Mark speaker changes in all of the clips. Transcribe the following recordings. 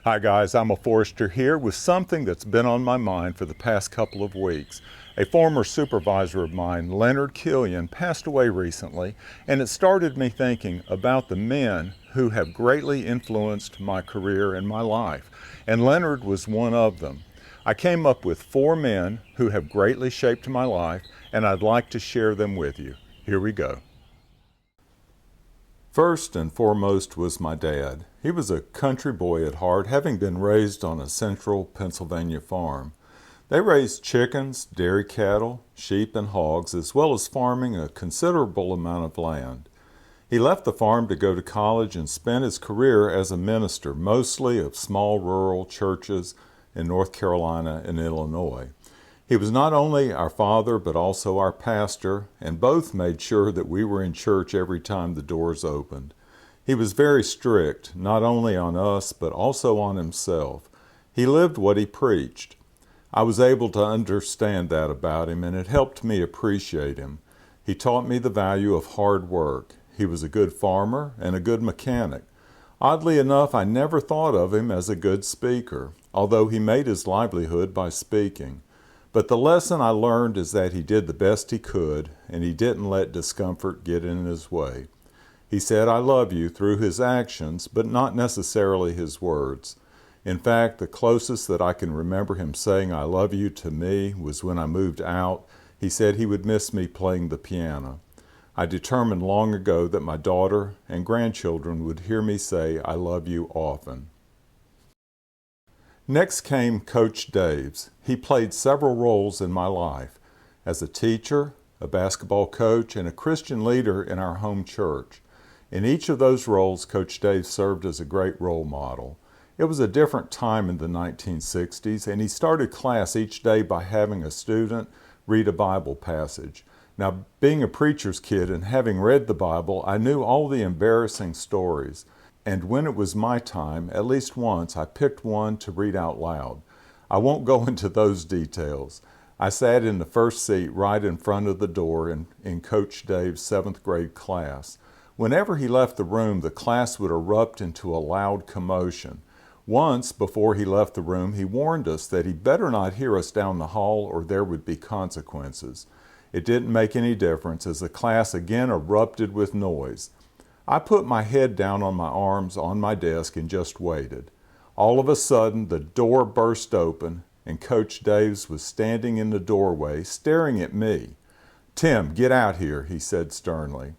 Speaker 1: Hi guys, I'm a forester here with something that's been on my mind for the past couple of weeks. A former supervisor of mine, Leonard Killian, passed away recently, and it started me thinking about the men who have greatly influenced my career and my life, and Leonard was one of them. I came up with 4 men who have greatly shaped my life, and I'd like to share them with you. Here we go. First and foremost was my dad. He was a country boy at heart, having been raised on a central Pennsylvania farm. They raised chickens, dairy cattle, sheep, and hogs, as well as farming a considerable amount of land. He left the farm to go to college and spent his career as a minister, mostly of small rural churches in North Carolina and Illinois. He was not only our father, but also our pastor, and both made sure that we were in church every time the doors opened. He was very strict, not only on us, but also on himself. He lived what he preached. I was able to understand that about him, and it helped me appreciate him. He taught me the value of hard work. He was a good farmer and a good mechanic. Oddly enough, I never thought of him as a good speaker, although he made his livelihood by speaking. But the lesson I learned is that he did the best he could, and he didn't let discomfort get in his way. He said, "I love you," through his actions, but not necessarily his words. In fact, the closest that I can remember him saying "I love you" to me was when I moved out. He said he would miss me playing the piano. I determined long ago that my daughter and grandchildren would hear me say "I love you" often. Next came Coach Daves. He played several roles in my life, as a teacher, a basketball coach, and a Christian leader in our home church. In each of those roles, Coach Daves served as a great role model. It was a different time in the 1960s, and he started class each day by having a student read a Bible passage. Now, being a preacher's kid and having read the Bible, I knew all the embarrassing stories. And when it was my time, at least once, I picked one to read out loud. I won't go into those details. I sat in the first seat right in front of the door in Coach Dave's 7th grade class. Whenever he left the room, the class would erupt into a loud commotion. Once, before he left the room, he warned us that he better not hear us down the hall or there would be consequences. It didn't make any difference as the class again erupted with noise. I put my head down on my arms on my desk and just waited. All of a sudden, the door burst open, and Coach Daves was standing in the doorway, staring at me. "Tim, get out here," he said sternly.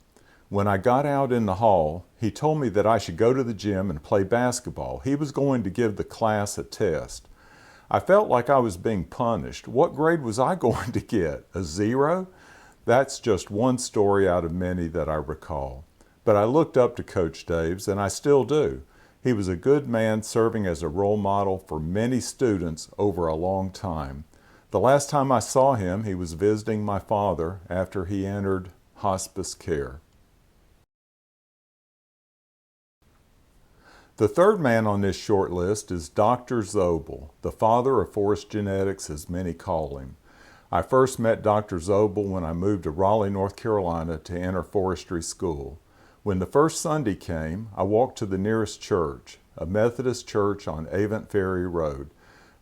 Speaker 1: When I got out in the hall, he told me that I should go to the gym and play basketball. He was going to give the class a test. I felt like I was being punished. What grade was I going to get? A 0? That's just one story out of many that I recall. But I looked up to Coach Daves, and I still do. He was a good man serving as a role model for many students over a long time. The last time I saw him, he was visiting my father after he entered hospice care. The third man on this short list is Dr. Zobel, the father of forest genetics, as many call him. I first met Dr. Zobel when I moved to Raleigh, North Carolina to enter forestry school. When the first Sunday came, I walked to the nearest church, a Methodist church on Avent Ferry Road.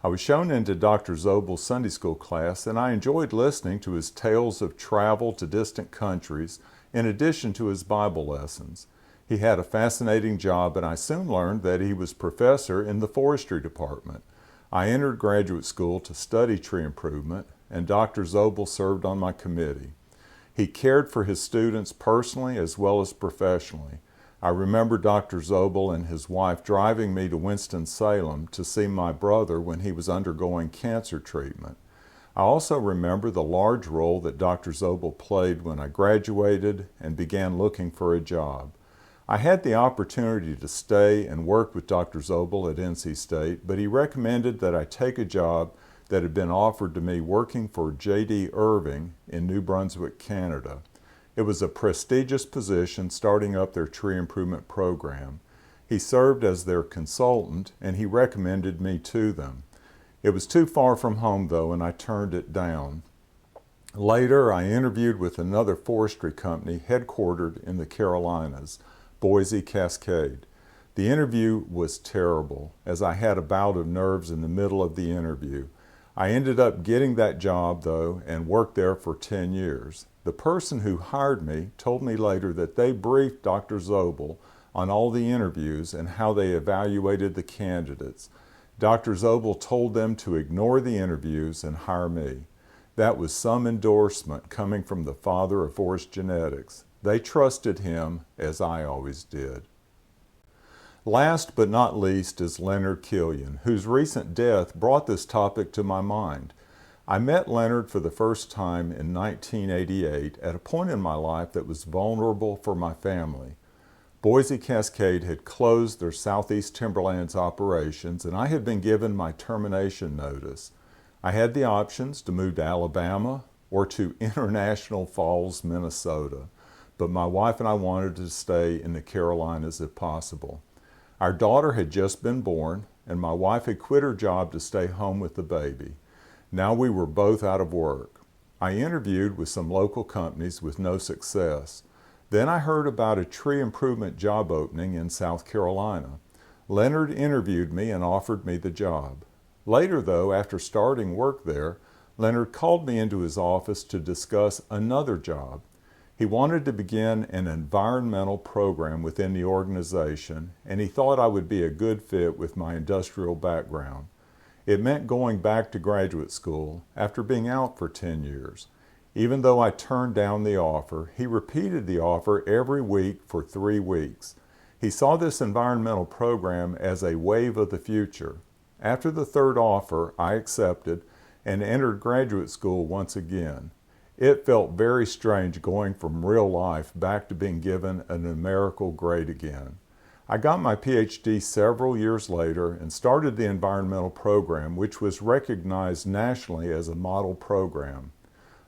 Speaker 1: I was shown into Dr. Zobel's Sunday school class, and I enjoyed listening to his tales of travel to distant countries, in addition to his Bible lessons. He had a fascinating job, and I soon learned that he was professor in the forestry department. I entered graduate school to study tree improvement, and Dr. Zobel served on my committee. He cared for his students personally as well as professionally. I remember Dr. Zobel and his wife driving me to Winston-Salem to see my brother when he was undergoing cancer treatment. I also remember the large role that Dr. Zobel played when I graduated and began looking for a job. I had the opportunity to stay and work with Dr. Zobel at NC State, but he recommended that I take a job that had been offered to me working for J.D. Irving in New Brunswick, Canada. It was a prestigious position starting up their tree improvement program. He served as their consultant, and he recommended me to them. It was too far from home, though, and I turned it down. Later, I interviewed with another forestry company headquartered in the Carolinas, Boise Cascade. The interview was terrible, as I had a bout of nerves in the middle of the interview. I ended up getting that job, though, and worked there for 10 years. The person who hired me told me later that they briefed Dr. Zobel on all the interviews and how they evaluated the candidates. Dr. Zobel told them to ignore the interviews and hire me. That was some endorsement coming from the father of forest genetics. They trusted him, as I always did. Last but not least is Leonard Killian, whose recent death brought this topic to my mind. I met Leonard for the first time in 1988 at a point in my life that was vulnerable for my family. Boise Cascade had closed their Southeast Timberlands operations, and I had been given my termination notice. I had the options to move to Alabama or to International Falls, Minnesota, but my wife and I wanted to stay in the Carolinas if possible. Our daughter had just been born, and my wife had quit her job to stay home with the baby. Now we were both out of work. I interviewed with some local companies with no success. Then I heard about a tree improvement job opening in South Carolina. Leonard interviewed me and offered me the job. Later, though, after starting work there, Leonard called me into his office to discuss another job. He wanted to begin an environmental program within the organization, and he thought I would be a good fit with my industrial background. It meant going back to graduate school after being out for 10 years. Even though I turned down the offer, he repeated the offer every week for 3 weeks. He saw this environmental program as a wave of the future. After the third offer, I accepted and entered graduate school once again. It felt very strange going from real life back to being given a numerical grade again. I got my PhD several years later and started the environmental program, which was recognized nationally as a model program.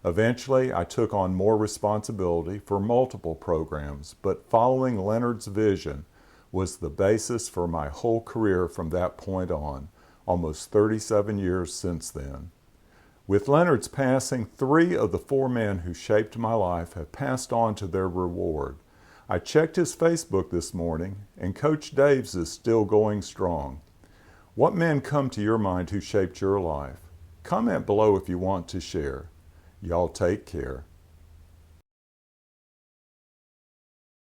Speaker 1: Eventually, I took on more responsibility for multiple programs, but following Leonard's vision was the basis for my whole career from that point on, almost 37 years since then. With Leonard's passing, 3 of the 4 men who shaped my life have passed on to their reward. I checked his Facebook this morning, and Coach Dave's is still going strong. What men come to your mind who shaped your life? Comment below if you want to share. Y'all take care.